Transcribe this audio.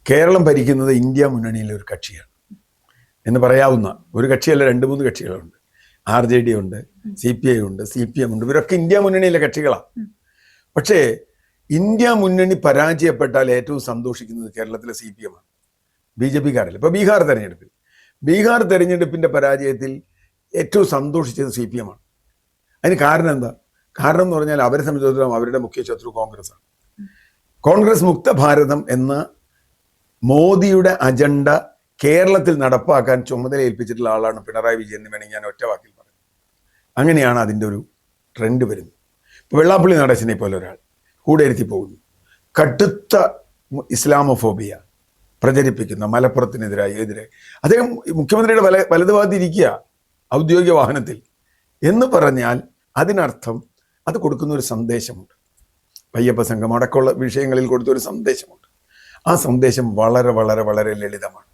കേരളം ഭരിക്കുന്നത് ഇന്ത്യ മുന്നണിയിലെ ഒരു കക്ഷിയാണ് എന്ന് പറയാവുന്ന ഒരു കക്ഷിയല്ല, 2-3 കക്ഷികളുണ്ട്. RJD ഉണ്ട്, CPI ഉണ്ട്, CPM ഉണ്ട്. ഇവരൊക്കെ ഇന്ത്യ മുന്നണിയിലെ കക്ഷികളാണ്. പക്ഷേ ഇന്ത്യ മുന്നണി പരാജയപ്പെട്ടാൽ ഏറ്റവും സന്തോഷിക്കുന്നത് കേരളത്തിലെ CPM ആണ്, BJP-കാരല്ല. ഇപ്പൊ ബീഹാർ തെരഞ്ഞെടുപ്പിന്റെ പരാജയത്തിൽ ഏറ്റവും സന്തോഷിച്ചത് CPM ആണ്. അതിന് കാരണം എന്താ? കാരണം എന്ന് പറഞ്ഞാൽ അവരെ സംബന്ധിച്ചിടത്തോളം അവരുടെ മുഖ്യ ശത്രു കോൺഗ്രസ് ആണ്. കോൺഗ്രസ് മുക്ത ഭാരതം എന്ന മോദിയുടെ അജണ്ട കേരളത്തിൽ നടപ്പാക്കാൻ ചുമതല ഏൽപ്പിച്ചിട്ടുള്ള ആളാണ് പിണറായി വിജയൻ എന്ന് വേണമെങ്കിൽ ഞാൻ ഒറ്റ വാക്കിൽ പറയും. അങ്ങനെയാണ് അതിൻ്റെ ഒരു ട്രെൻഡ് വരുന്നത്. ഇപ്പോൾ വെള്ളാപ്പള്ളി നടേശനെ പോലെ ഒരാൾ കൂടെ ഇരുത്തി പോകുന്നു, കടുത്ത ഇസ്ലാമോഫോബിയ പ്രചരിപ്പിക്കുന്ന മലപ്പുറത്തിനെതിരെ അദ്ദേഹം മുഖ്യമന്ത്രിയുടെ വലതുഭാഗത്ത് ഇരിക്കുക ഔദ്യോഗിക വാഹനത്തിൽ എന്ന് പറഞ്ഞാൽ അതിനർത്ഥം അത് കൊടുക്കുന്ന ഒരു സന്ദേശമുണ്ട്. അയ്യപ്പ സംഘം അടക്കമുള്ള വിഷയങ്ങളിൽ കൊടുത്തൊരു സന്ദേശമുണ്ട്. ആ സന്ദേശം വളരെ വളരെ വളരെ ലളിതമാണ്.